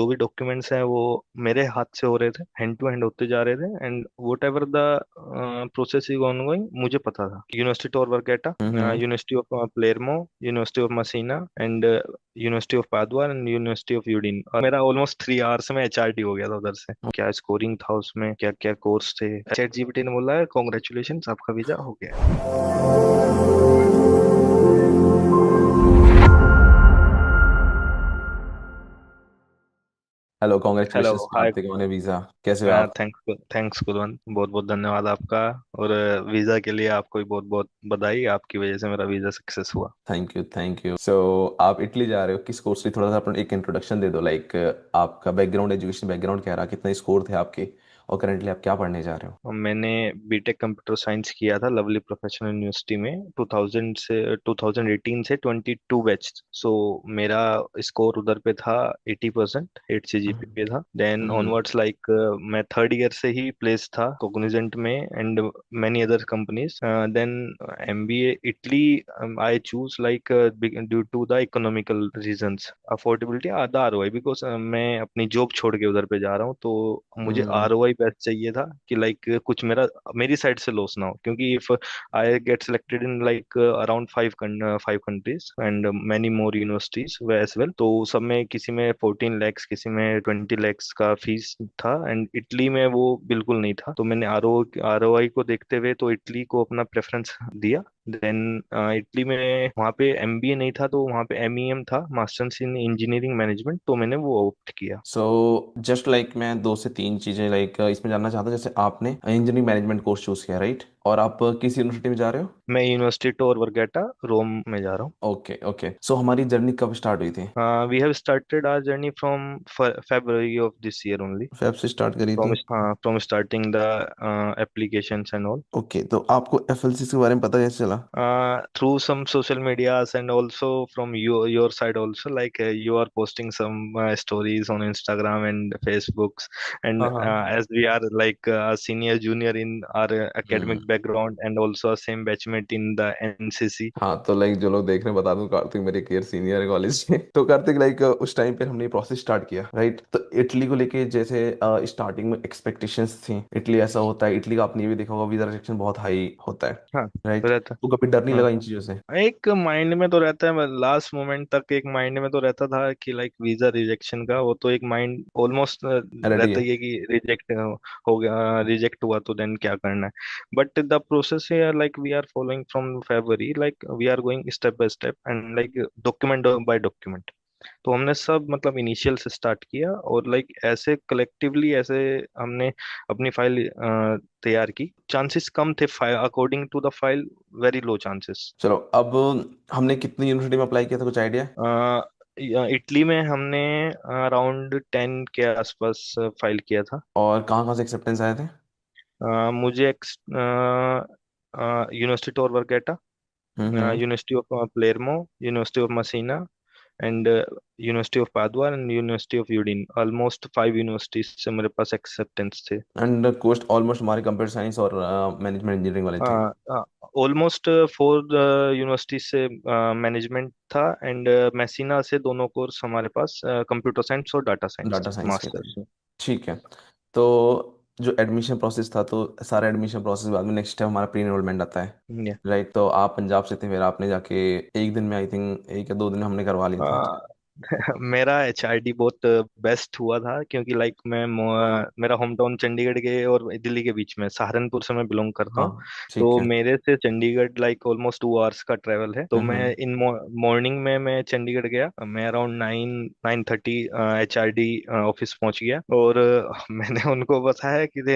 जो भी डॉक्यूमेंट्स हैं वो मेरे हाथ से हो रहे थे, हैंड टू हैंड होते जा रहे थे, and whatever the process is ongoing मुझे पता था। University Tor Vergata, hmm. University of Palermo, university of Messina, and university of Padua and university of Udine. और मेरा ऑलमोस्ट 3 आवर्स में एचआरडी हो गया था उधर से। क्या स्कोरिंग था उसमें, क्या क्या कोर्स थे। चैट जीपीटी ने बोला है कॉन्ग्रेचुलेशन, आपका वीजा हो गया है। Hello, hello, congratulation hi. Kartik on visa. कैसे हो आप? थैंक्स थैंक्स कुलवंत, बहुत बहुत धन्यवाद आपका। और वीजा के लिए आपको भी बहुत बहुत बधाई, आपकी वजह से मेरा वीजा सक्सेस हुआ। Thank you, thank you. So आप इटली जा रहे हो, किस कोर्स से? थोड़ा सा अपना एक इंट्रोडक्शन दे दो, लाइक आपका बैकग्राउंड, एजुकेशन बैकग्राउंड क्या रहा, कितने स्कोर थे आपके, और करेंटली आप क्या पढ़ने जा रहे हो? और मैंने बीटेक कंप्यूटर साइंस किया था लवली प्रोफेशनल यूनिवर्सिटी में 2000 से 2018 से 22 बैच। सो मेरा स्कोर उधर पे था 80%, 8 हम्म। सीजीपीए था। Then hmm. ऑनवर्ड्स लाइक मैं थर्ड ईयर से ही प्लेस था कोग्निजेंट में and many other companies. Then MBA Italy I choose like due to the economical reasons, affordability, the ROI, because मैं अपनी जॉब छोड़ के उधर पे जा रहा हूँ, तो मुझे हम्म। आरओआई बेस्ट चाहिए था कि लाइक कुछ मेरी साइड से लॉस ना हो, क्योंकि if I get selected in like around 5 countries and many more universities as well, तो सब में किसी में 14 lakhs, किसी में 20 lakhs का फीस था, एंड इटली में वो बिल्कुल नहीं था। तो मैंने आरओआई को देखते हुए तो इटली को अपना प्रेफरेंस दिया। देन इटली में वहाँ पे एमबीए नहीं था, तो वहाँ पे एमईएम था, मास्टर्स इन इंजीनियरिंग मैनेजमेंट, तो मैंने वो ऑप्ट किया। सो जस्ट लाइक मैं दो से तीन चीज़ें लाइक इसमें जानना चाहता हूँ। जैसे आपने इंजीनियरिंग मैनेजमेंट कोर्स चूज़ किया, राइट? और आप किस यूनिवर्सिटी में जा रहे हो? मैं यूनिवर्सिटी टोर वर्गेटा, रोम में जा रहा हूँ। Okay, okay. सो हमारी जर्नी कब स्टार्ट हुई थी? We have started our journey from February of this year only. Feb से स्टार्ट करी थी? From starting the applications and all. Okay, तो आपको एफएलसी के बारे में पता कैसे चला? Through some social medias and also from your side also, like you are posting some stories on Instagram and Facebooks, and हाँ, हाँ। as we are like a senior junior in our hmm. academic background and also a same batchmate in the NCC. हाँ, तो like जो लोग देख रहे हैं, बता दूं, कार्तिक मेरे केयर सीनियर है कॉलेज में। तो कार्तिक लाइक उस टाइम पे हमने प्रोसेस स्टार्ट किया, राइट? तो इटली को लेके जैसे स्टार्टिंग में एक्सपेक्टेशंस थी, इटली ऐसा होता है, इटली का आपने ये भी देखा होगा, वीजा रिजेक्शन बहुत हाई होता है, हाँ, तो राइट? रहता। तो कभी डर नहीं हाँ, लगा इन चीजों से? एक माइंड में तो रहता है, लास्ट मोमेंट तक एक माइंड में तो रहता था कि लाइक वीजा रिजेक्शन का, वो तो एक माइंड ऑलमोस्ट रेडी रहता है? ही है कि रिजेक्ट हो गया, रिजेक्ट हुआ तो देन क्या करना है। बट द प्रोसेस है like we are following from February, like we are going step by step and like document by document. तो हमने सब मतलब इनिशियल से स्टार्ट किया और लाइक ऐसे कलेक्टिवली ऐसे हमने अपनी फाइल तैयार की। चांसेस कम थे, according to the file, very low chances. चलो, अब हमने कितनी यूनिवर्सिटी में अप्लाई किया था, कुछ आइडिया? इटली में हमने अराउंड 10 के आसपास फाइल किया था। और कहाँ कहाँ से एक्सेप्टेंस आए थे? मुझे university Tor Vergata, hmm. University of Palermo, university of Messina, and university of Padua and university of Udine. Almost 5 universities से मेरे पास एक्सेप्टेंस थे। एंड कोस्ट ऑलमोस्ट हमारे कंप्यूटर साइंस और मैनेजमेंट इंजीनियरिंग वाले थे। ऑलमोस्ट 4 यूनिवर्सिटी से मैनेजमेंट था, एंड मैसीना से दोनों कोर्स हमारे पास कंप्यूटर साइंस और डाटा साइंस डाटा थे, साइंस के थे। मास्टर्स में। ठीक है। तो जो एडमिशन प्रोसेस था, तो सारा एडमिशन प्रोसेस बाद में नेक्स्ट स्टेप हमारा प्री एनरोलमेंट आता है, Yeah. राइट? तो आप पंजाब से थे, फिर आपने जाके एक दिन में, आई थिंक एक या दो दिन में हमने करवा लिया था। आ, मेरा एचआरडी बहुत बेस्ट हुआ था, क्योंकि लाइक मेरा होम टाउन चंडीगढ़ के और दिल्ली के बीच में, सहारनपुर से मैं बिलोंग करता हाँ, हूँ। ठीक तो है। मेरे से चंडीगढ़ लाइक ऑलमोस्ट 2 आवर्स का ट्रेवल है। तो मैं हम्म। इन मॉर्निंग में मैं चंडीगढ़ गया, मैं अराउंड 9:30 एचआरडी ऑफिस पहुंच गया, और मैंने उनको बताया कि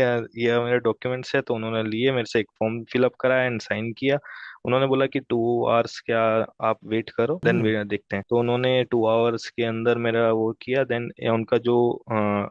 ये मेरे डॉक्यूमेंट्स है, तो उन्होंने लिए मेरे से एक फॉर्म फिलअप कराया एंड साइन किया। उन्होंने बोला कि 2 आवर्स क्या आप वेट करो, देन हम्म। वे देखते हैं। तो उन्होंने 2 आवर्स के अंदर मेरा वो किया। देन उनका जो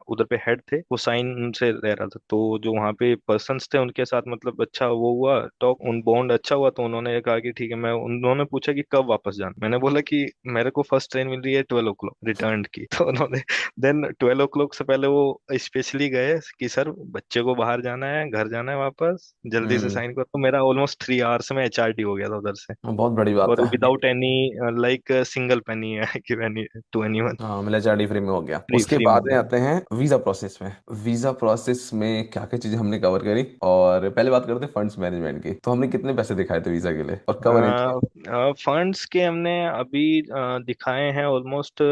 उधर पे हेड थे, वो साइन उनसे रह रहा था, तो जो वहाँ पे पर्सन्स थे उनके साथ मतलब अच्छा वो हुआ, टॉक उन बॉन्ड अच्छा हुआ। तो उन्होंने कहा कि ठीक है, मैं उन्होंने पूछा कि कब वापस जाना। मैंने बोला कि मेरे को फर्स्ट ट्रेन मिल रही है 12 o'clock रिटर्न की। तो उन्होंने देन 12 o'clock से पहले वो स्पेशली गए कि सर बच्चे को बाहर जाना है, घर जाना है वापस, जल्दी से हम्म। साइन करो। तो मेरा ऑलमोस्ट 3 आवर्स में एचआरडी हो गया था उधर से। बहुत बड़ी बात और है। Without any like single penny है कि एनी टू एनीवन। हाँ, मिलाचार्डी फ्री में हो गया। फ्री उसके फ्री में बाद हो में गया। आते हैं वीजा प्रोसेस में। वीजा प्रोसेस में क्या क्या चीजें हमने कवर करी, और पहले बात करते हैं फंड्स मैनेजमेंट की। तो हमने कितने पैसे दिखाए थे वीजा के लिए और कब अरेंज किया? फंड्स के हमने अभी दिखाए हैं ऑलमोस्ट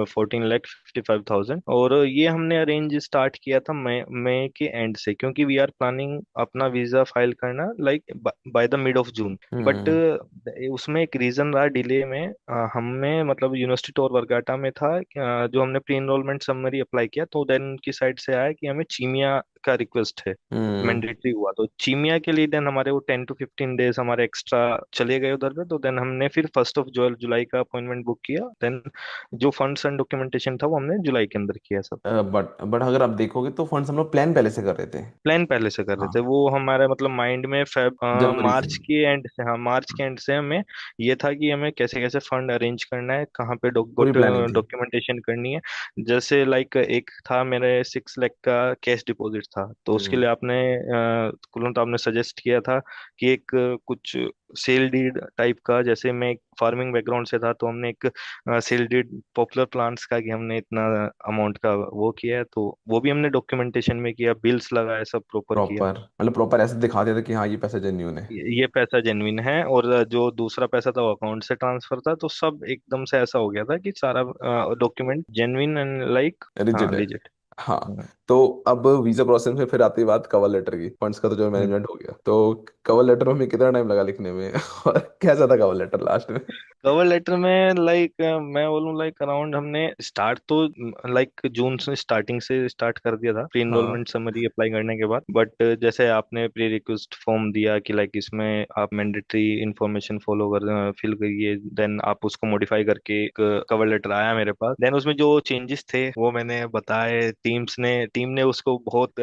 14,55,000। और ये हमने अरेंज स्टार्ट किया था मई मई के एंड से, क्योंकि वी आर प्लानिंग अपना वीजा फाइल करना like by the mid of June. But hmm. उसमें एक रीजन रहा डिले में। हमें मतलब यूनिवर्सिटी टूर वर्गाटा में था जो हमने प्री एनरोलमेंट समरी अप्लाई किया, तो देन उनकी साइड से आया कि हमें चीमिया का रिक्वेस्ट है, हम्म। मैंडेटरी हुआ। तो चीमिया के लिए देन हमारे वो 10 to 15 डेज हमारे एक्स्ट्रा चले गए उधर पे। तो देन हमने फिर 1 जुलाई का अपॉइंटमेंट बुक किया। देन जो फंड्स एंड डॉक्यूमेंटेशन था वो हमने जुलाई के अंदर किया सब। बट अगर आप देखोगे तो फंड्स हम लोग प्लान पहले से कर रहे थे। प्लान पहले से कर रहे थे, हाँ, वो हमारे मतलब माइंड में जनवरी से। मार्च के एंड से, हाँ मार्च के एंड से हमें ये था कि हमें कैसे कैसे फंड अरेंज करना है, कहाँ पे पूरी प्लानिंग थी। डॉक्यूमेंटेशन करनी है। जैसे लाइक एक था मेरे 6 लाख का कैश डिपॉजिट था, तो उसके हम्म। लिए आपने कुलंत आपने सजेस्ट किया था कि एक कुछ सेल डीड टाइप का, जैसे मैं एक फार्मिंग बैकग्राउंड से था, तो हमने एक सेल डीड पॉपुलर प्लांट्स का कि हमने इतना अमाउंट का वो किया है, तो वो भी हमने डॉक्यूमेंटेशन में किया, बिल्स लगाए, सब प्रॉपर किया। प्रॉपर मतलब प्रॉपर ऐसे दिखा देते कि हाँ ये पैसा जेन्यून है। ये पैसा जेन्युइन है। और जो दूसरा पैसा था वो अकाउंट से ट्रांसफर था, तो सब एकदम से ऐसा हो गया था कि सारा डॉक्यूमेंट जेन्युइन एंड लाइक हाँ रिजिड है। लीजिट। हाँ। तो अब वीजा प्रोसेस में फिर आती है बात कवर लेटर की। फंड्स का तो जो मैनेजमेंट हो गया, तो कवर लेटर में हमें कितना टाइम लगा लिखने में और कैसा था कवर लेटर लास्ट में? कवर लेटर में लाइक मैं बोलूँ लाइक अराउंड हमने स्टार्ट तो लाइक जून से स्टार्टिंग से स्टार्ट कर दिया था प्री हाँ। एनरोलमेंट समरी अप्लाई करने के बाद। बट जैसे आपने प्री रिक्वेस्ट फॉर्म दिया कि लाइक इसमें आप मैंडेटरी इंफॉर्मेशन फॉलो कर फिल करिए, देन आप उसको मॉडिफाई करके एक कवर लेटर आया मेरे पास। देन उसमें जो चेंजेस थे वो मैंने बताए, टीम ने उसको बहुत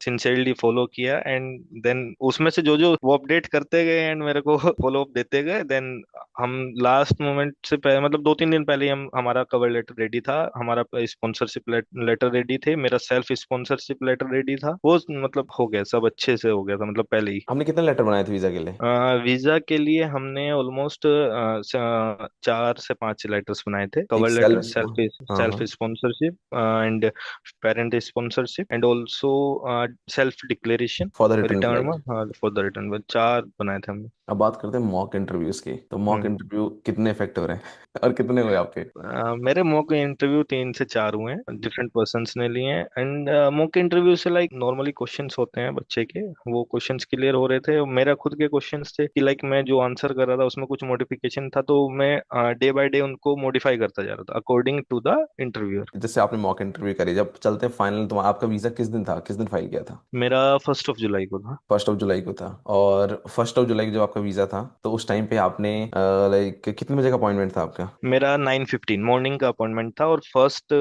सिंसियरली फॉलो किया। एंड देन उसमें से जो जो वो अपडेट करते गए एंड मेरे को फॉलो अप देते गए। देन हम लास्ट मोमेंट से पहले मतलब 2 3 दिन पहले ही हम हमारा कवर लेटर रेडी था, हमारा स्पॉन्सरशिप लेटर रेडी थे, मेरा सेल्फ स्पॉन्सरशिप लेटर रेडी था, वो मतलब हो गया, सब अच्छे से हो गया था मतलब पहले ही। हमने कितने लेटर बनाए थे वीजा के लिए? वीजा के लिए हमने ऑलमोस्ट 4 से 5 लेटर्स बनाए थे। एक कवर लेटर, सेल्फ। सेल्फ हाँ सेल्फ हाँ। Sponsorship and parent sponsorship and also self declaration for the return return flight. में, हाँ फॉर द रिटर्न, 4 बनाए थे हमने। अब बात करते हैं मॉक इंटरव्यूज की। तो मॉक हम्म। इंटरव्यू कितने इफेक्टिव रहे और कितने हुए आपके? मेरे मॉक इंटरव्यू 3 से 4 हुए हैं, डिफरेंट पर्सन्स ने लिए हैं। एंड मॉक इंटरव्यू से लाइक नॉर्मली क्वेश्चंस होते हैं बच्चे के, वो क्वेश्चंस क्लियर हो रहे थे। मेरा खुद के क्वेश्चंस थे कि लाइक मैं जो आंसर कर रहा था उसमें कुछ मॉडिफिकेशन था, तो मैं डे बाय डे उनको मॉडिफाई करता जा रहा था अकॉर्डिंग टू द इंटरव्यूअर। जैसे आपने मॉक इंटरव्यू करी, जब चलते फाइनल, तो आपका वीजा किस दिन था, किस दिन फाइल किया था? मेरा 1 जुलाई को था। 1 जुलाई को था। और 1 जुलाई को जब आपका वीजा था, तो उस टाइम पे आपने लाइक कितने बजे का अपॉइंटमेंट था आपका? मेरा 9:15 मॉर्निंग का अपॉइंटमेंट था। और फर्स्ट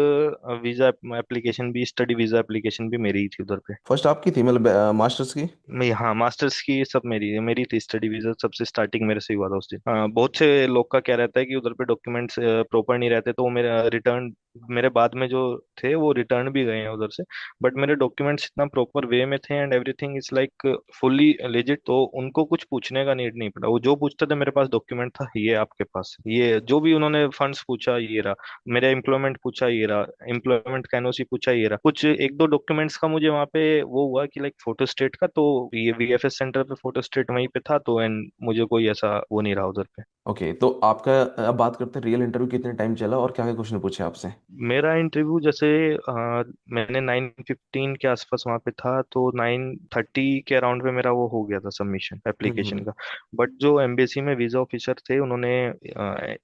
वीजा एप्लीकेशन भी, स्टडी वीजा एप्लीकेशन भी मेरी ही थी उधर पे। फर्स्ट आपकी थी मतलब मास्टर्स की? मैं हाँ मास्टर्स की सब मेरी मेरी थी, स्टडी वीजा सबसे स्टार्टिंग मेरे से ही हुआ था उस दिन। बहुत से लोग का क्या रहता है कि उधर पे डॉक्यूमेंट्स प्रॉपर नहीं रहते, तो वो मेरा रिटर्न, मेरे बाद में जो थे वो रिटर्न भी गए हैं उधर से। बट मेरे डॉक्यूमेंट्स इतना प्रॉपर वे में थे and everything is like fully legit, तो उनको कुछ पूछने का नीड नहीं पड़ा। वो जो पूछते थे, मेरे पास डॉक्यूमेंट था, ये आपके पास, ये जो भी उन्होंने फंड्स पूछा ये रहा, मेरा एम्प्लॉयमेंट पूछा ये रहा, एम्प्लॉयमेंट का एनओसी पूछा ये रहा। कुछ एक दो डॉक्यूमेंट्स का मुझे वहाँ पे वो हुआ कि लाइक फोटो स्टेट का, तो ये वीएफएस सेंटर पे फोटो स्टेट वहीं पे था, तो एंड मुझे कोई ऐसा वो नहीं रहा उधर पे। ओके, तो आपका अब बात करते हैं रियल इंटरव्यू कितने टाइम चला और क्या क्या क्वेश्चन पूछे आपसे? मेरा इंटरव्यू जैसे मैंने 9:15 के आसपास वहाँ पे था, तो 9:30 के अराउंड में मेरा वो हो गया था सबमिशन एप्लीकेशन हम्म। का। बट जो एम्बेसी में वीजा ऑफिसर थे, उन्होंने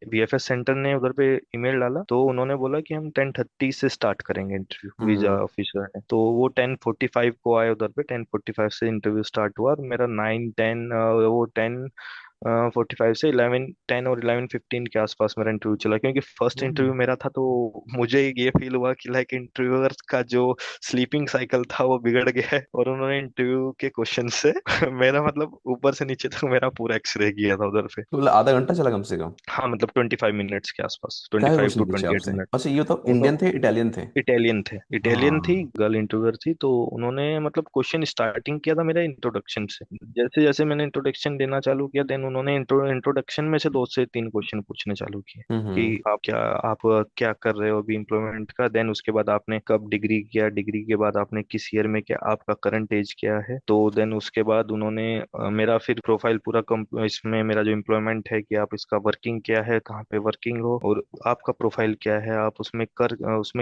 वीएफएस सेंटर ने उधर पे ईमेल डाला, तो उन्होंने बोला कि हम 10:30 से स्टार्ट करेंगे इंटरव्यू, वीजा हम्म। ऑफिसर ने। तो वो 10:45 को आए उधर पे, 10:45 से इंटरव्यू स्टार्ट हुआ। और मेरा 9:10 वो 10:45 से 11:10 और 11:15 के आसपास मेरा इंटरव्यू चला, क्योंकि फर्स्ट हम्म। इंटरव्यू मेरा था। तो मुझे ये फील हुआ कि लाइक इंटरव्यूअर का जो स्लीपिंग साइकिल था वो बिगड़ गया है, और उन्होंने इंटरव्यू के क्वेश्चन से मेरा मतलब ऊपर से नीचे तक मेरा पूरा एक्सरे किया था उधर पे। तो मतलब आधा घंटा चला कम से कम? हाँ मतलब 25 मिनट्स के आसपास, क्या 25 क्वेश्चन टू पूछे ट्वेंटी एट आपसे? मिनट अच्छा, ये तो इंडियन उन्होंने थे इटालियन थे? इटालियन थे, इटालियन थी, हाँ। गर्ल इंटरव्यूअर थी। तो उन्होंने मतलब क्वेश्चन स्टार्टिंग किया था मेरा इंट्रोडक्शन से। जैसे जैसे मैंने इंट्रोडक्शन देना चालू किया, देन उन्होंने इंट्रोडक्शन में से 2 से 3 क्वेश्चन पूछने चालू किए हम्म। कि आप क्या कर रहे हो अभी इम्प्लॉयमेंट का। देन उसके बाद आपने कब डिग्री किया, डिग्री के बाद आपने किस ईयर में किया, आपका करंट एज क्या है। तो देन उसके बाद उन्होंने मेरा फिर प्रोफाइल पूरा इसमें मेरा जो एम्प्लॉयमेंट है कि आप इसका वर्किंग क्या है, कहाँ पे वर्किंग हो, और आपका प्रोफाइल क्या है, आप उसमें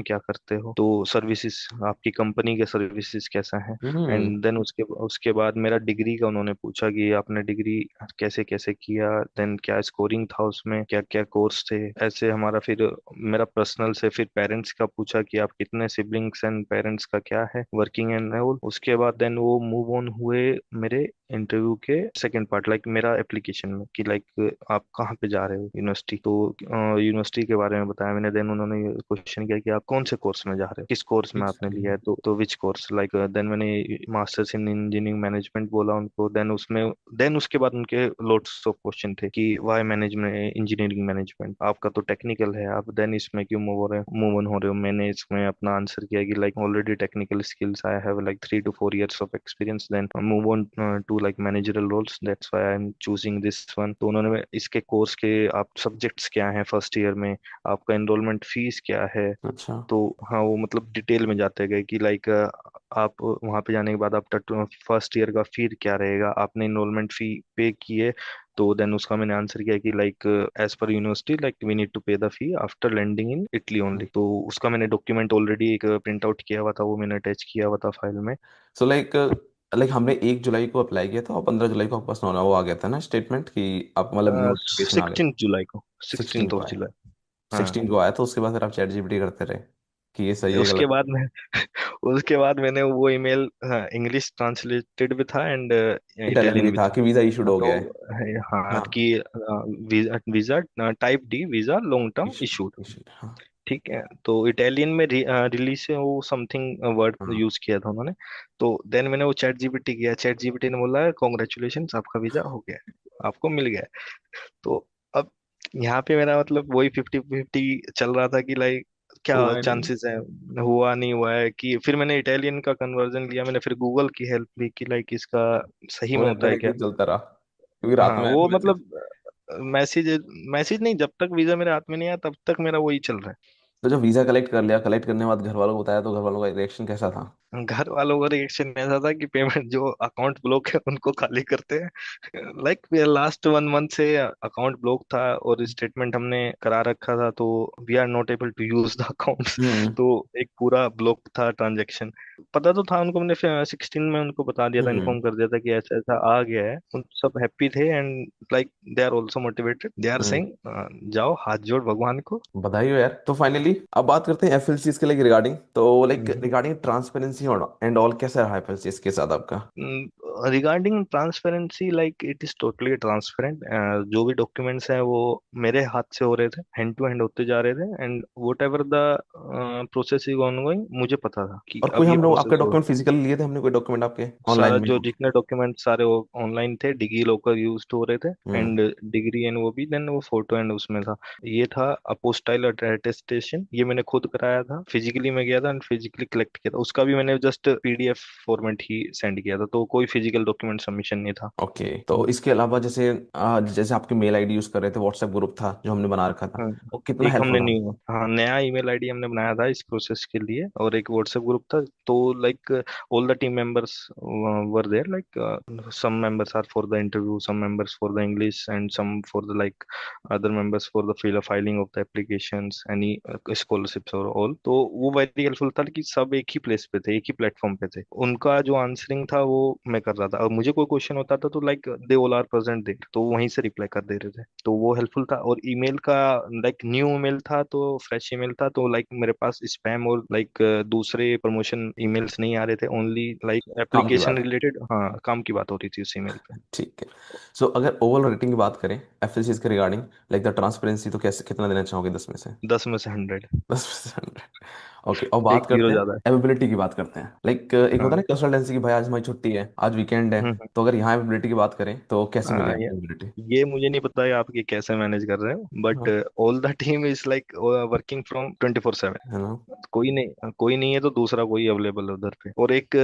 क्या करते हो, तो सर्विसेज आपकी कंपनी के सर्विसेज कैसा है। हम्म। एंड देन उसके उसके बाद मेरा डिग्री का उन्होंने पूछा कि आपने डिग्री कैसे कैसे किया, देन क्या स्कोरिंग था उसमें, क्या क्या कोर्स थे। ऐसे हमारा फिर मेरा पर्सनल से फिर पेरेंट्स का पूछा कि आप कितने सिबलिंग्स एंड पेरेंट्स का क्या है वर्किंग एंड ऑल। उसके बाद देन वो मूव ऑन हुए मेरे इंटरव्यू के सेकंड पार्ट, लाइक मेरा एप्लीकेशन में, कि लाइक आप कहाँ पे जा रहे हो यूनिवर्सिटी। तो यूनिवर्सिटी के बारे में बताया मैंने। देन उन्होंने क्वेश्चन किया कि आप कौन से कोर्स में जा रहे हो, किस कोर्स में आपने लिया है, तो विच कोर्स, लाइक देन मैंने मास्टर्स इन इंजीनियरिंग मैनेजमेंट बोला उनको। देन उसके बाद उनके लोट्स ऑफ क्वेश्चन थे कि वाई मैनेजमेंट, इंजीनियरिंग मैनेजमेंट, आपका तो टेक्निकल है, आप देन इसमें क्यों मूव ऑन हो रहे हो। मैंने इसमें अपना आंसर किया कि like already technical skills I have like 3 to 4 years of experience, then move on to like managerial roles, that's why I am choosing this one. तो उन्होंने इसके कोर्स के आप सब्जेक्ट्स क्या हैं फर्स्ट ईयर में, आपका एनरोलमेंट फीस क्या है। अच्छा। तो हाँ, वो मतलब डिटेल में जाते गए कि लाइक आप वहाँ पे जाने के बाद आप फर्स्ट ईयर का फी क्या रहेगा, आपने इनरोलमेंट फी पे की है। तो देन उसका मैंने आंसर किया कि लाइक एज पर university like we need to pay the fee after landing in Italy only. तो उसका मैंने डॉक्यूमेंट ऑलरेडी एक प्रिंट आउट किया हुआ था, वो मैंने अटैच किया हुआ था फाइल में। सो लाइक लाइक हमने 1 जुलाई को अप्लाई किया था और 15 जुलाई को आपके पास वो आ गया था ना स्टेटमेंट कि आप मतलब नोटिफिकेशन आ गया। 16 जुलाई को, 16 सिक्सटीन को ऑफ आया। जुलाई 16 को आया तो उसके बाद फिर आप चैट जीपीटी करते रहे कि ये सही है उसके गलत बाद मैं उसके बाद मैंने वो ईमेल, इंग्लिश ट्रांसलेटेड भी था एंड है। इटालियन इटालियन भी भी था था। कि वीजा इशूड हो तो गया है। हाँ हाँ। कि visa visa type D visa long term issued. Issued issued हाँ। ठीक है, तो इटालियन में रिलीज से वो समथिंग वर्ड हाँ। यूज किया था उन्होंने। तो देन मैंने वो चैट जीपीटी किया, चैट जीपीटी ने बोला कॉन्ग्रेचुलेशन, आपका वीजा हो गया है, आपको मिल गया है। तो अब यहाँ पे मेरा मतलब वही 50-50 चल रहा था कि लाइक क्या हुआ ही नहीं। चांसेस है, हुआ नहीं हुआ है। कि फिर मैंने इटालियन का कन्वर्जन लिया, मैंने फिर गूगल की हेल्प ली कि लाइक इसका सही में वो होता है क्या। इंटरनेट चलता रहा क्योंकि रात हाँ, में आया वो था मैसेज। मतलब मैसेज मैसेज नहीं, जब तक वीजा मेरे हाथ में नहीं आया तब तक मेरा वही चल रहा है। तो जब वीजा कलेक्ट कर लिया, कलेक्ट करने के बाद घर वालों को बताया तो घर वालों का रिएक्शन कैसा था? घर वालों का रिएक्शन ऐसा था कि पेमेंट, जो अकाउंट ब्लॉक है उनको खाली करते हैं। लाइक लास्ट 1 मंथ से अकाउंट ब्लॉक था और स्टेटमेंट हमने करा रखा था, तो we are not able to use the accounts. Hmm. तो एक पूरा ब्लॉक था ट्रांजेक्शन। पता तो था उनको, मैंने 16 में उनको बता दिया था, हम्म। इन्फॉर्म कर दिया था कि ऐसा ऐसा आ गया है। उन सब हैप्पी थे and like they are also motivated, they are hmm. Saying जाओ हाथ जोड़ भगवान को। बधाई हो यार। तो फाइनली अब बात करते हैं एफएलसीएस के लिए रिगार्डिंग, तो लाइक रिगार्डिंग ट्रांसपेरेंसी और एंड ऑल कैसा रहा एफएलसीएस के साथ आपका? Regarding transparency, like it is totally transparent. जो भी डॉक्यूमेंट्स हैं वो मेरे हाथ से हो रहे थे, हैंड टू हैंड होते जा रहे थे, and whatever the process is ongoing, मुझे पता था कि और कोई अब ये हम लोग आपके प्रोसेस हो। डॉक्यूमेंट फिजिकली लिए थे हमने, कोई डॉक्यूमेंट आपके ऑनलाइन में? जो जितने डॉक्यूमेंट सारे वो ऑनलाइन थे, डिगी लॉकर यूज हो रहे थे, हम्म। एंड डिग्री एंड वो भी, देन वो फोटो एंड उसमें था। ये था अपोस्टाइल अटेस्टेशन, ये मैंने खुद कराया था, फिजिकली मैं गया था एंड फिजिकली कलेक्ट किया था। उसका भी मैंने जस्ट पीडीएफ फॉर्मेट ही सेंड किया था, तो कोई फिजिकल डॉक्यूमेंट सबमिशन नहीं था। ओके। तो इसके अलावा जैसे जैसे आपके मेल आईडी यूज कर रहे थे, व्हाट्सएप ग्रुप था जो हमने बना रखा था, हाँ, वो कितना एक हेल्पफुल हमने था? न्यू, हाँ, नया ईमेल आईडी हमने बनाया था इस प्रोसेस के लिए, और एक व्हाट्सएप ग्रुप था। तो like all the team members were there, like some members are for the interview, some members for the English, and some for the like other members for the filing of the applications, any scholarships और all. तो वो very helpful था कि सब एक ही place पे थे, एक ही प्लेटफॉर्म पे थे। उनका जो आंसरिंग था वो मैं कर रहा था, और मुझे कोई क्वेश्चन होता था तो like they all are present there, तो वहीं से रिप्लाई कर दे रहे थे। तो वो हेल्पफुल था। और ईमेल का, लाइक न्यू ईमेल था तो फ्रेश ईमेल था, तो लाइक मेरे पास स्पैम और लाइक दूसरे प्रमोशन ईमेल्स नहीं आ रहे थे, ओनली लाइक काम की एप्लीकेशन बात। रिलेटेड, हाँ, काम की बात हो रही थी उस ईमेल पे। ठीक है। सो अगर ओवरऑल रेटिंग की बात करें एफएलसीएस के रिगार्डिंग, लाइक द ट्रांसपेरेंसी, तो कैसे कितना देना चाहोगे 10 में से? 10 में से 100। 10 में से 100। ओके, और बात एक जीरो करते हैं ज्यादा है। अवेबिलिटी की, बात करते हैं लाइक एक होता है हाँ। ना कंसल्टेंसी की, भाई आज हमारी छुट्टी है, आज वीकेंड है। हम्म। तो अगर यहाँ अवेबिलिटी की बात करें तो कैसे हाँ, मिलेगी अवेबिलिटी? ये मुझे नहीं पता है आप ये कैसे मैनेज कर रहे हो, बट हाँ, all the team is like working from 24/7। है ना। कोई नहीं है तो दूसरा कोई अवेलेबल है उधर पे। और एक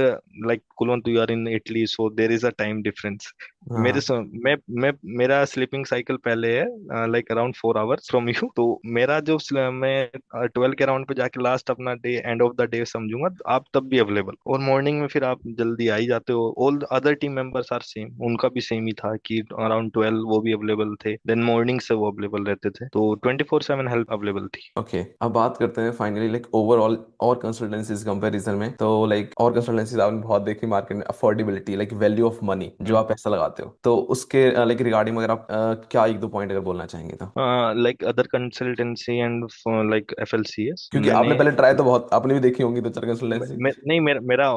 like Kulwant, you are in Italy, so there is a time difference. हाँ। मैं मेरा स्लीपिंग साइकिल पहले है like around 4 hours from you. तो मेरा जो मैं 12 के अराउंड पे जाके लास्ट अपना day, end of the day समझूंगा, तो आप तब भी अवेलेबल, और मॉर्निंग में फिर आप जल्दी आ ही जाते हो। All other team members are same, उनका भी सेम ही था कि अराउंड 12 वो भी अवेलेबल थे, देन मॉर्निंग से वो अवेलेबल रहते थे, तो 24/7 हेल्प अवेलेबल थी। ओके, अब बात करते हैं फाइनली लाइक ओवरऑल और कंसल्टेंसीज कंपैरिजन में। तो लाइक और कंसल्टेंसीज आपने बहुत देखी मार्केट में, affordability like value of money जो आप पैसा लगाते हो, तो उसके लाइक रिगार्डिंग अगर आप क्या एक दो पॉइंट अगर बोलना चाहेंगे तो। Like other consultancy and like FLCS क्योंकि आपने मैंने पहले ट्राई तो बहुत, आपने भी देखी होंगी दो चार कंसल्टेंसी। नहीं, मेरा मेरा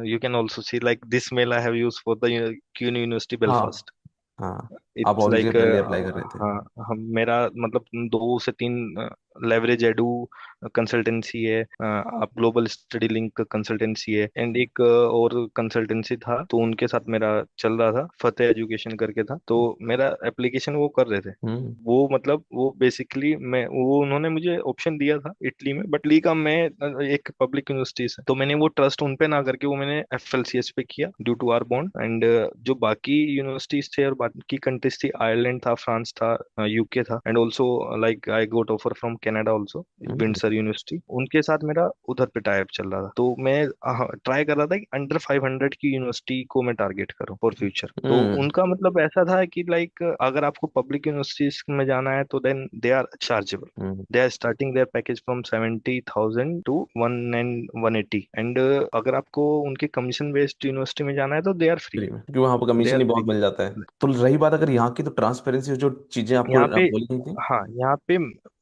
you can also see like this mail I have use for the Queen's university हाँ। बेलफास्ट। हाँ, आप इट्स ऑब्वियसली लाइक पहले अप्लाई कर रहे थे। हाँ, हम मेरा मतलब 2 से 3 लेवरेज एडू कंसल्टेंसी है, आप ग्लोबल स्टडी लिंक कंसल्टेंसी है, एंड एक और कंसल्टेंसी था, तो उनके साथ मेरा चल रहा था, फतेह एजुकेशन करके था, तो मेरा एप्लीकेशन वो कर रहे थे। हम्म। वो मतलब वो बेसिकली मैं वो उन्होंने मुझे ऑप्शन दिया था इटली में, बट इटली का मैं एक पब्लिक यूनिवर्सिटी है, तो मैंने वो ट्रस्ट उन पे ना करके वो मैंने FLCS पे किया due to our bond. And जो बाकी यूनिवर्सिटीज थे और बाकी कंट्रीज थी, आयरलैंड था, फ्रांस था, UK था, and also like I got offer from Canada also, hmm. Windsor university, उनके साथ मेरा उधर पे टाइप चल रहा था। तो मैं ट्राई कर रहा था कि अंडर 500 की यूनिवर्सिटी को मैं टारगेट करूं फॉर फ्यूचर। तो हम्म। उनका मतलब ऐसा था कि लाइक अगर आपको पब्लिक यूनिवर्सिटीज में जाना है तो then they are chargeable, hmm. They are starting their package from 70,000 to 180, and अगर आपको उनके कमीशन बेस्ड यूनिवर्सिटी में जाना है तो दे आर फ्री। फ्री में, क्योंकि वहाँ पर दे कमीशन आर ही बहुत फ्री। मिल जाता है। तो रही बात अगर यहाँ की, तो ट्रांसपेरेंसी जो चीजें आपको यहाँ पे, बोली गई थी। हाँ, यहाँ पे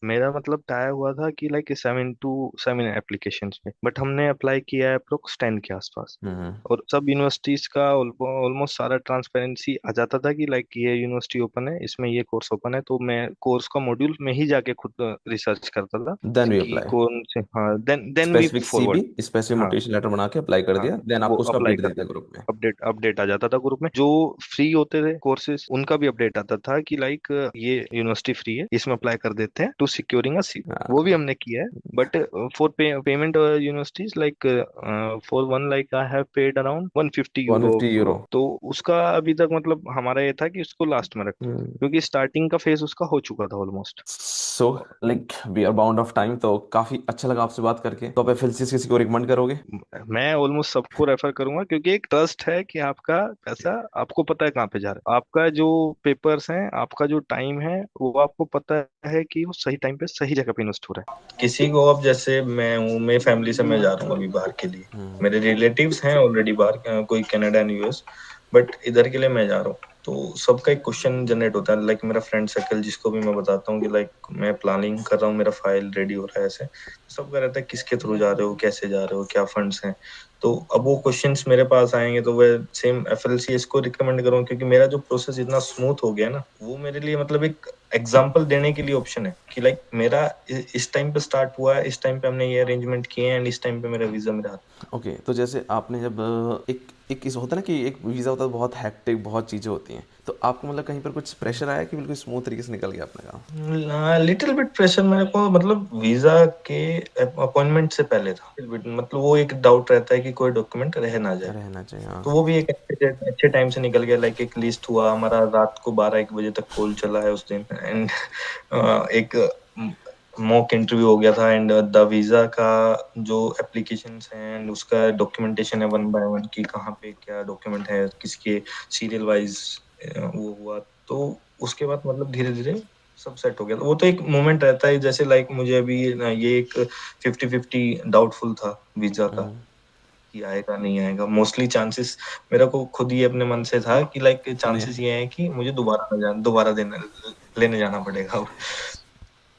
मेरा मतलब टाया हुआ था कि लाइक 7 to 7 एप्लीकेशंस पे, बट हमने अप्लाई किया है अप्रोक्स 10 के आसपास। हम्म। और सब यूनिवर्सिटीज का ऑलमोस्ट सारा ट्रांसपेरेंसी आ जाता था कि लाइक ये यूनिवर्सिटी ओपन है, इसमें ये कोर्स ओपन है, तो मैं कोर्स का मॉड्यूल में ही जाके खुद रिसर्च करता था देन वी कि अप्लाई, कौन से, हाँ, then we specific CV, forward. Specific हाँ, मोटिवेशन लेटर बना के अप्लाई कर हाँ, दिया, देन वो आपको उसका अप्लाई अपडेट कर देते हैं देते, ग्रुप में। अपडेट अपडेट आ जाता था ग्रुप में। जो फ्री होते थे कोर्सेज उनका भी अपडेट आता था कि लाइक ये यूनिवर्सिटी फ्री है, इसमें अप्लाई कर देते हैं टू सिक्योरिंग अ सीट। वो भी हाँ। हमने किया है, but for payment universities like for one like I have paid around 150 euro. 150 euro. तो उसका अभी तक मतलब हमारा ये था कि उसको लास्ट में रखें, क्योंकि स्टार्टिंग का फेज उसका हो चुका था almost. So like we are bound of time, तो काफी अच्छा लगा आपसे बात करके। तो आप एफएलसीएस किसी को रिकमेंड करोगे? मैं ऑलमोस्ट सबको रेफर करूंगा, क्योंकि एक ट्रस्ट है कि आपका पैसा आपको पता है कहाँ पे जा रहा है, आपका जो पेपर्स हैं, आपका जो टाइम है, वो आपको पता है कि वो सही टाइम पे सही जगह पे इन्वेस्ट हो रहा है। किसी को, अब जैसे मैं हूँ, मेरी फैमिली से मैं जा रहा हूँ अभी बाहर के लिए, हम्म। मेरे रिलेटिव्स हैं ऑलरेडी बाहर, कोई कनाडा एंड US, बट इधर के लिए मैं जा रहा हूँ। तो सबका एक क्वेश्चन जनरेट होता है, लाइक मेरा फ्रेंड सर्कल जिसको भी मैं बताता हूँ कि लाइक मैं प्लानिंग कर रहा हूँ, मेरा फाइल रेडी हो रहा है ऐसे, सबका रहता है किसके थ्रू जा रहे हो, कैसे जा रहे हो, क्या फंड्स हैं। तो अब वो क्वेश्चंस मेरे पास आएंगे तो मैं सेम FLCS को रिकमेंड करूँ, क्योंकि मेरा जो प्रोसेस इतना स्मूथ हो गया ना, वो मेरे लिए मतलब एक एग्जाम्पल देने के लिए ऑप्शन है कि लाइक मेरा इस टाइम पे स्टार्ट हुआ है, इस टाइम पे हमने ये अरेंजमेंट किए हैं, एंड इस टाइम पे मेरा वीजा मेरे हाथ। ओके, तो जैसे आपने जब एक एक इस होता है ना कि एक वीज़ा होता है बहुत हैक्टिक, बहुत चीज़ें होती हैं, तो आपको मतलब कहीं पर कुछ प्रेशर आया कि बिल्कुल स्मूथ तरीके से निकल गया अपने काम? लिटिल बिट प्रेशर मेरे को, मतलब वीजा के अपॉइंटमेंट से पहले था little bit, मतलब वो एक डाउट रहता है कि कोई डॉक्यूमेंट रह ना जाए। रहना चाहिए, हाँ। तो वो भी एक अच्छे टाइम से निकल गया, लाइक एक लिस्ट हुआ हमारा, रात को 12-1 बजे तक कॉल चला है उस दिन, एंड एक मॉक इंटरव्यू हो गया था, एंड द वीजा का जो एप्लीकेशंस हैं एंड उसका डॉक्यूमेंटेशन है 1 by 1 की कहाँ पे क्या डॉक्यूमेंट है किसके, सीरियल वाइज वो हुआ। तो उसके बाद मतलब धीरे धीरे सब सेट हो गया। तो वो तो एक मोमेंट रहता है, जैसे लाइक मुझे अभी ये एक 50-50 डाउटफुल था वीजा का हम्म। कि आएगा नहीं आएगा। मोस्टली चांसेस मेरे को खुद ही अपने मन से था कि लाइक नहीं, चांसेस ये हैं कि मुझे दोबारा देना लेने जाना पड़ेगा अब।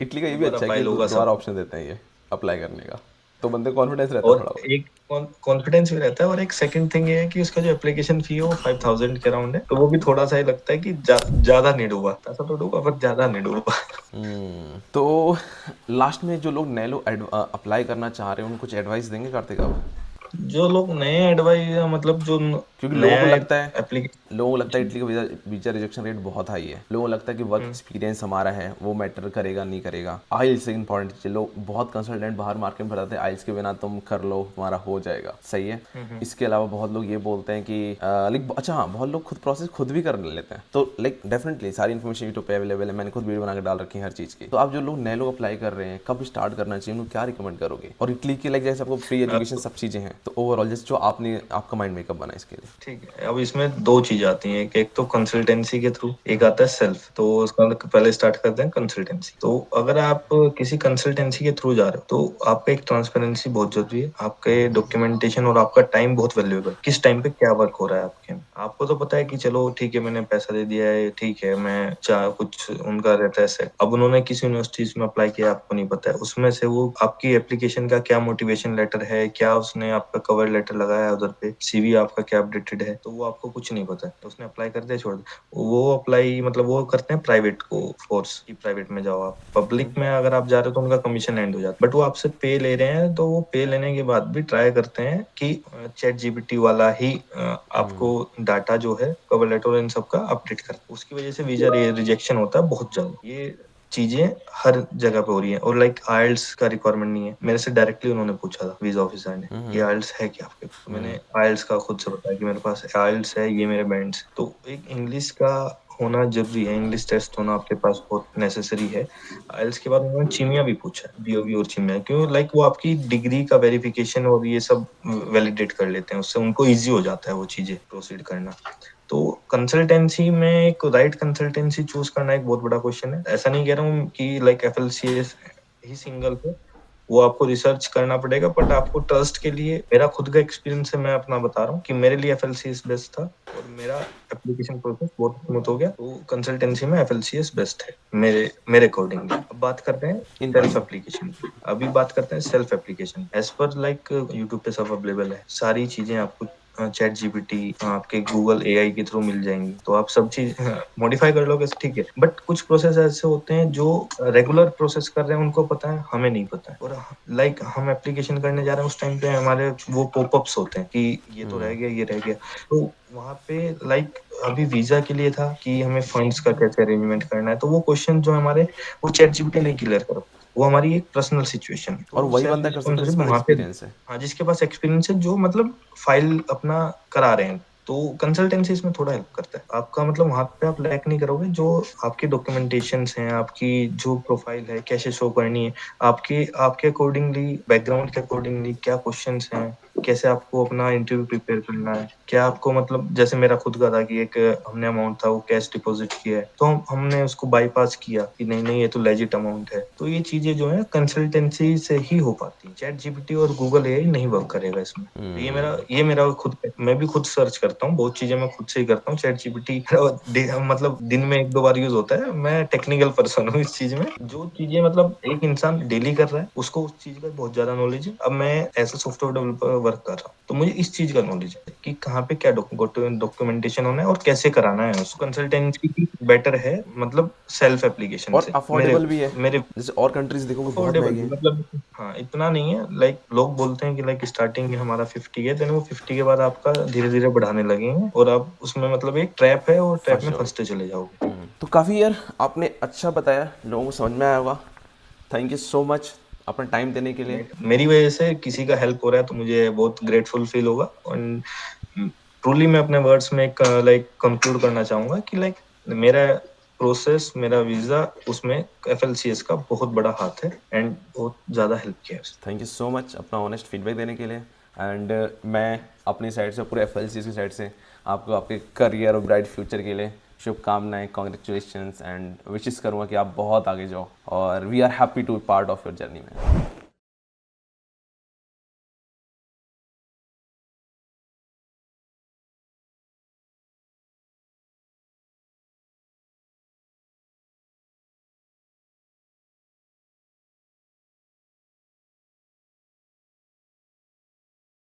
इटली का ये भी दोबारा अच्छा है कि फाइल होगा सब। दोबारा ऑप्शन देते हैं ये अप्लाई करने का। तो बंदे कॉन्फिडेंस रहता है और थोड़ा बहुत। एक कॉन्फिडेंस भी रहता है, और एक सेकंड थिंग ये है कि उसका जो एप्लीकेशन फी है वो 5000 के अराउंड है, तो वो भी थोड़ा सा ही लगता है कि ज्यादा नहीं डूबा, पैसा तो डूबा पर ज्यादा नहीं डूबा। तो लास्ट में जो लोग नए लोग अप्लाई करना चाह रहे हैं उनको कुछ एडवाइस देंगे कार्तिक आप? जो लोग नए एडवाइस, मतलब जो क्योंकि नया एप्लीकेशन। लोगों को लगता है इटली का वीज़ा वीज़ा रिजेक्शन रेट बहुत हाई है। लोगों को लगता है कि वर्क एक्सपीरियंस हमारा है वो मैटर करेगा नहीं करेगा। आइल्स से इंपॉर्टेंट चीज़, लोग बहुत कंसल्टेंट बाहर मार्केट में बताते हैं आइल्स के बिना तुम कर लो तुम्हारा हो जाएगा, सही है। इसके अलावा बहुत लोग ये बोलते हैं कि लाइक अच्छा हाँ, बहुत लोग खुद प्रोसेस खुद भी कर लेते हैं। तो लाइक डेफिनेटली सारी इन्फॉर्मेशन यूट्यूब पे अवेलेबल है, मैंने खुद वीडियो बना के डाल रखी है हर चीज़ की। तो आप जो लोग नए लोग अप्लाई कर रहे हैं कब स्टार्ट करना चाहिए उनको क्या रिकमेंड करोगे? और इटली की लाइक जैसे आपको फ्री एजुकेशन सब चीज़ें हैं, तो ओवरऑल जैसे जो आपने आपका माइंड मेकअप बना इसके लिए। ठीक है, अब इसमें दो चीज आती हैं, एक तो कंसल्टेंसी के थ्रू, एक आता है सेल्फ। तो उसका पहले स्टार्ट करते हैं कंसल्टेंसी। तो अगर आप किसी कंसल्टेंसी के थ्रू जा रहे हो तो आपका एक ट्रांसपेरेंसी बहुत जरूरी है, आपके डॉक्यूमेंटेशन और आपका टाइम बहुत वैल्यूएबल, किस टाइम पे क्या वर्क हो रहा है आपके में। आपको तो पता है कि चलो ठीक है मैंने पैसा दे दिया है, ठीक है मैं चाह कुछ उनका रहता है सेट। अब उन्होंने किसी यूनिवर्सिटीज में अप्लाई किया, आपको नहीं पता है उसमें से वो आपकी एप्लीकेशन का क्या मोटिवेशन लेटर है, क्या उसने आपका कवर लेटर लगाया है उधर पे, सीवी आपका क्या अपडेटेड है, तो वो आपको कुछ नहीं पता है। तो उसने अप्लाई कर दिया, छोड़ दिया। वो अप्लाई मतलब वो करते हैं प्राइवेट को फोर्स की, प्राइवेट में जाओ आप। पब्लिक में अगर आप जा रहे हो तो उनका कमीशन एंड हो जाता है, बट वो आपसे पे ले रहे हैं, तो वो पे लेने के बाद भी ट्राई करते हैं कि चैट जीपीटी वाला ही आपको डाटा जो है कवर लेटर और इन सब का अपडेट कर, उसकी वजह से वीजा रिजेक्शन होता है बहुत ज्यादा। ये चीजें हर जगह पे हो रही है। और लाइक आइल्स का रिक्वायरमेंट नहीं है, मेरे से डायरेक्टली उन्होंने पूछा था वीजा ऑफिसर ने, ये आइल्स है क्या आपके, तो मैंने आइल्स का खुद से बताया कि मेरे पास आइल्स है, ये मेरे बैंड्स। तो एक इंग्लिश का होना जरूरी है, इंग्लिश टेस्ट होना आपके पास बहुत नेसेसरी है। आइल्स के बाद उन्होंने चीमिया भी पूछा, बीओबी और चीमिया, क्यों लाइक वो आपकी डिग्री का वेरिफिकेशन और ये सब वैलिडेट कर लेते हैं, उससे उनको इजी हो जाता है वो चीजें प्रोसीड करना। तो कंसल्टेंसी में एक राइट कंसल्टेंसी चूज करना एक बहुत बड़ा क्वेश्चन है। ऐसा नहीं कह रहा हूँ कि लाइक एफएलसीएस ही सिंगल पे, वो आपको रिसर्च करना पड़ेगा, बट आपको ट्रस्ट के लिए, मेरा खुद का एक्सपीरियंस है, मैं अपना बता रहा हूँ कि मेरे लिए एफएलसीएस बेस्ट था और मेरा एप्लीकेशन प्रोसेस बहुत स्मूथ हो गया। तो कंसल्टेंसी में एफएलसीएस बेस्ट है मेरे मेरे अकॉर्डिंग। अब बात करते हैं इन सेल्फ एप्लीकेशन की। अभी बात करते हैं सेल्फ एप्लीकेशन। एज पर लाइक यूट्यूब पे सब अवेलेबल है, सारी चीजें आपको चैट जीपीटी आपके गूगल एआई के थ्रू मिल जाएंगी, तो आप सब चीज मॉडिफाई कर लोगे, ठीक है। बट कुछ प्रोसेस ऐसे होते हैं जो रेगुलर प्रोसेस कर रहे हैं उनको पता है, हमें नहीं पता है। और लाइक हम एप्लीकेशन करने जा रहे हैं उस टाइम पे हमारे वो पॉपअप्स होते हैं कि ये तो रह गया, ये रह गया। तो वहां पे लाइक अभी वीजा के लिए था कि हमें फंड्स का कैसे अरेंजमेंट करना है, तो वो क्वेश्चन जो हमारे, वो चैट जीपीटी नहीं क्लियर कर, वो हमारी एक पर्सनल सिचुएशन है, और तो वही सेल्फ बंदा कर सकता है जिसके रिस्पॉन्सिबिलिटी पास वहां पे। एक्सपीरियंस है। हाँ, जिसके पास एक्सपीरियंस है, जो मतलब फाइल अपना करा रहे हैं, तो कंसल्टेंसी इसमें थोड़ा हेल्प करता है आपका, मतलब वहां पे आप लैक नहीं करोगे। जो आपके डॉक्यूमेंटेशंस हैं, आपकी जो प्रोफाइल है कैसे शो करनी है, आपके आपके अकॉर्डिंगली, बैकग्राउंड के अकॉर्डिंगली क्या क्वेश्चंस हैं, कैसे आपको अपना इंटरव्यू प्रिपेयर करना है, क्या आपको मतलब जैसे मेरा खुद का था कि एक हमने अमाउंट था वो कैश डिपॉजिट किया है, तो हमने उसको बाईपास किया कि नहीं नहीं ये तो लेजिट अमाउंट है। तो ये चीजें जो है कंसल्टेंसी से ही हो पाती है, चैट जीपीटी और गूगल एआई नहीं वर्क करेगा इसमें। तो ये मेरा खुद, मैं भी खुद सर्च करता हूँ, बहुत चीजें मैं खुद से ही करता हूँ। चैट जीपीटी मतलब दिन में एक दो बार यूज होता है, मैं टेक्निकल पर्सन हूँ इस चीज में। जो चीजें मतलब एक इंसान डेली कर रहा है उसको उस चीज का बहुत ज्यादा नॉलेज है। अब मैं as a software developer work कर रहा हूँ, तो मुझे इस चीज का नॉलेज है कि कहाँ पे क्या डॉक्यूमेंटेशन होना है और कैसे कराना है उसको। कंसल्टेंसी बेटर है मतलब सेल्फ एप्लीकेशन और से, मेरे अफोर्डेबल भी है, मेरे जैसे और कंट्रीज देखोगे बहुत अफोर्डेबल महंगे भी हैं। मतलब, हाँ इतना नहीं है। लाइक लोग बोलते हैं कि लाइक स्टार्टिंग में हमारा 50 है, देन वो 50 के बाद आपका धीरे धीरे बढ़ाने लगेंगे, और आप उसमें मतलब एक ट्रैप है और फॉर ट्रैप में श्योर। फंसते चले जाओगे। तो काफ़ी यार आपने अच्छा बताया, लोगों को समझ में आया होगा। थैंक यू सो मच अपना टाइम देने के लिए। मेरी वजह से किसी का हेल्प हो रहा है तो मुझे बहुत ग्रेटफुल फील होगा। और ट्रूली मैं अपने वर्ड्स में एक लाइक कंक्लूड करना चाहूंगा कि लाइक मेरा प्रोसेस, मेरा वीजा, उसमें एफएलसीएस का बहुत बड़ा हाथ है एंड बहुत ज्यादा हेल्प किया है उसने। थैंक यू सो मच अपना ऑनेस्ट फीडबैक देने के लिए। एंड मैं अपनी साइड से पूरे एफएलसी की साइड से आपको आपके करियर और ब्राइट फ्यूचर के लिए शुभकामनाएं, कॉन्ग्रेचुलेशंस एंड विशेस करूँगा कि आप बहुत आगे जाओ, और we are happy to part of your journey में।